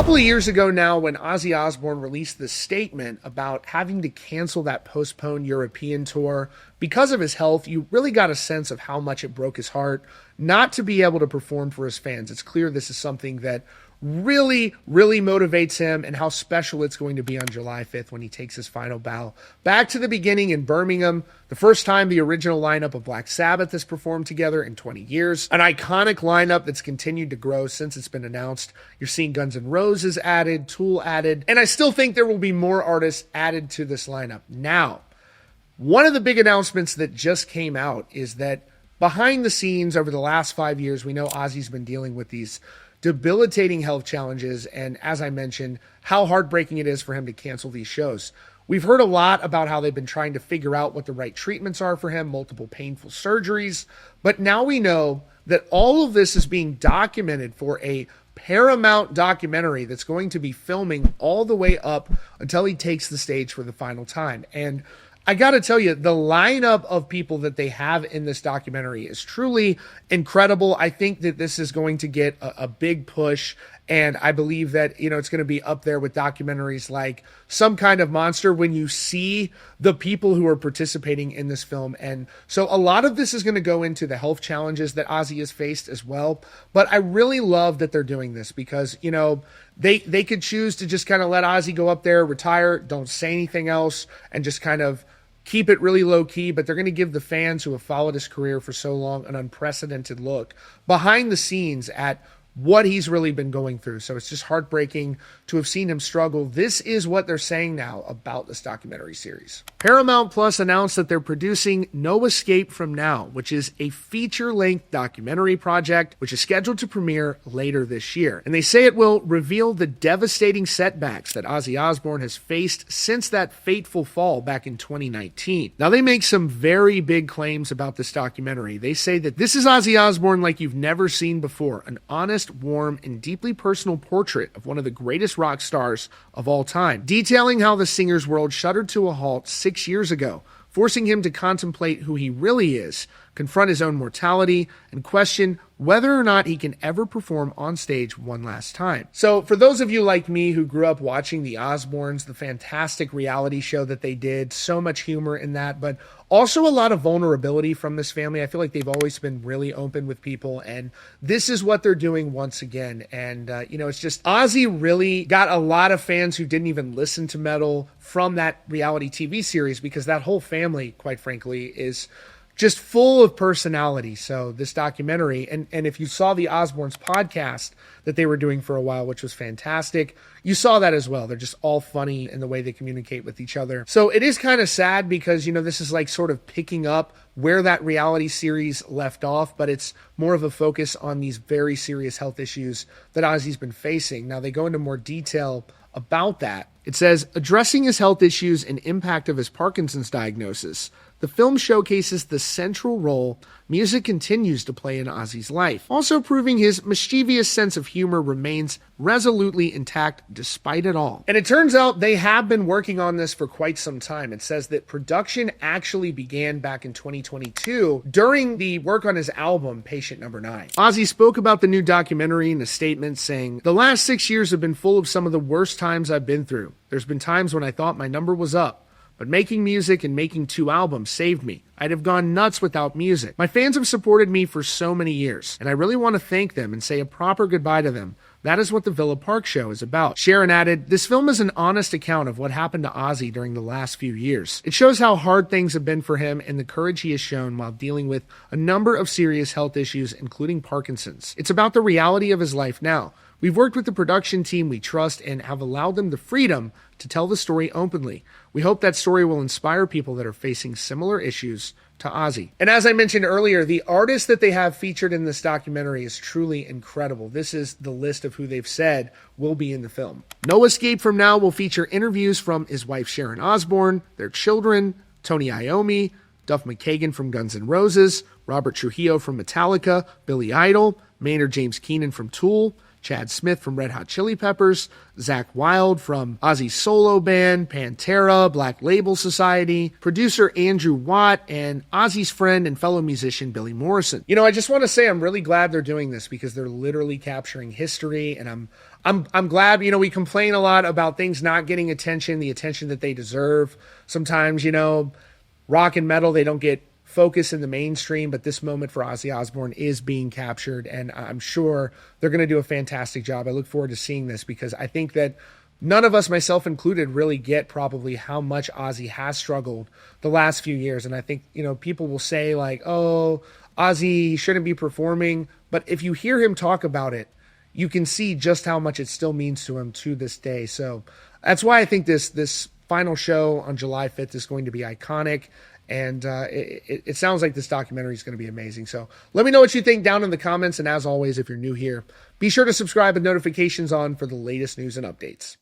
couple of years ago now, when Ozzy Osbourne released this statement about having to cancel that postponed European tour because of his health, you really got a sense of how much it broke his heart not to be able to perform for his fans. It's clear this is something that really motivates him, and how special it's going to be on July 5th when he takes his final bow back to the beginning in Birmingham, the first time the original lineup of Black Sabbath has performed together in 20 years. An iconic lineup that's continued to grow since it's been announced. You're seeing Guns N' Roses added, Tool added, and I still think there will be more artists added to this lineup. Now, one of the big announcements that just came out is that behind the scenes over the last 5 years, we know Ozzy's been dealing with these debilitating health challenges, and as I mentioned, how heartbreaking it is for him to cancel these shows. We've heard a lot about how they've been trying to figure out what the right treatments are for him, multiple painful surgeries, but now we know that all of this is being documented for a Paramount documentary that's going to be filming all the way up until he takes the stage for the final time. And I got to tell you, the lineup of people that they have in this documentary is truly incredible. I think that this is going to get a big push, and I believe that, it's going to be up there with documentaries like Some Kind of Monster when you see the people who are participating in this film. And so a lot of this is going to go into the health challenges that Ozzy has faced as well. But I really love that they're doing this because, they could choose to just kind of let Ozzy go up there, retire, don't say anything else, and just kind of keep it really low key, but they're going to give the fans who have followed his career for so long an unprecedented look behind the scenes at what he's really been going through. So it's just heartbreaking to have seen him struggle. This is what they're saying now about this documentary series. Paramount Plus announced that they're producing No Escape From Now, which is a feature-length documentary project which is scheduled to premiere later this year. And they say it will reveal the devastating setbacks that Ozzy Osbourne has faced since that fateful fall back in 2019. Now, they make some very big claims about this documentary. They say that this is Ozzy Osbourne like you've never seen before, an honest, warm, and deeply personal portrait of one of the greatest rock stars of all time, detailing how the singer's world shuddered to a halt 6 years ago, forcing him to contemplate who he really is, confront his own mortality, and question whether or not he can ever perform on stage one last time. So for those of you like me who grew up watching the Osbournes, the fantastic reality show that they did, so much humor in that, but also a lot of vulnerability from this family. I feel like they've always been really open with people, and this is what they're doing once again. And, it's just Ozzy really got a lot of fans who didn't even listen to metal from that reality TV series because that whole family, quite frankly, is just full of personality. So this documentary, and if you saw the Osbournes podcast that they were doing for a while, which was fantastic, you saw that as well. They're just all funny in the way they communicate with each other. So it is kind of sad because, this is like sort of picking up where that reality series left off, but it's more of a focus on these very serious health issues that Ozzy's been facing. Now, they go into more detail about that. It says, addressing his health issues and impact of his Parkinson's diagnosis, the film showcases the central role music continues to play in Ozzy's life, also proving his mischievous sense of humor remains resolutely intact despite it all. And it turns out they have been working on this for quite some time. It says that production actually began back in 2022 during the work on his album, Patient Number 9. Ozzy spoke about the new documentary in a statement saying, "The last 6 years have been full of some of the worst times I've been through. There's been times when I thought my number was up. But making music and making 2 albums saved me. I'd have gone nuts without music. My fans have supported me for so many years, and I really want to thank them and say a proper goodbye to them. That is what the Villa Park show is about." Sharon added, "This film is an honest account of what happened to Ozzy during the last few years. It shows how hard things have been for him and the courage he has shown while dealing with a number of serious health issues, including Parkinson's. It's about the reality of his life now. We've worked with the production team we trust and have allowed them the freedom to tell the story openly. We hope that story will inspire people that are facing similar issues to Ozzy." And as I mentioned earlier, the artist that they have featured in this documentary is truly incredible. This is the list of who they've said will be in the film. No Escape From Now will feature interviews from his wife Sharon Osbourne, their children, Tony Iommi, Duff McKagan from Guns N' Roses, Robert Trujillo from Metallica, Billy Idol, Maynard James Keenan from Tool, Chad Smith from Red Hot Chili Peppers, Zach Wilde from Ozzy's solo band, Pantera, Black Label Society, producer Andrew Watt, and Ozzy's friend and fellow musician Billy Morrison. You know, I just want to say I'm really glad they're doing this because they're literally capturing history, and I'm glad. You know, we complain a lot about things not getting attention, the attention that they deserve. Sometimes, you know, rock and metal, they don't get focus in the mainstream, but this moment for Ozzy Osbourne is being captured, and I'm sure they're going to do a fantastic job. I look forward to seeing this because I think that none of us, myself included, really get probably how much Ozzy has struggled the last few years. And I think, you know, people will say like, oh, Ozzy shouldn't be performing. But if you hear him talk about it, you can see just how much it still means to him to this day. So that's why I think this final show on July 5th is going to be iconic. And it sounds like this documentary is going to be amazing. So let me know what you think down in the comments. And as always, if you're new here, be sure to subscribe with notifications on for the latest news and updates.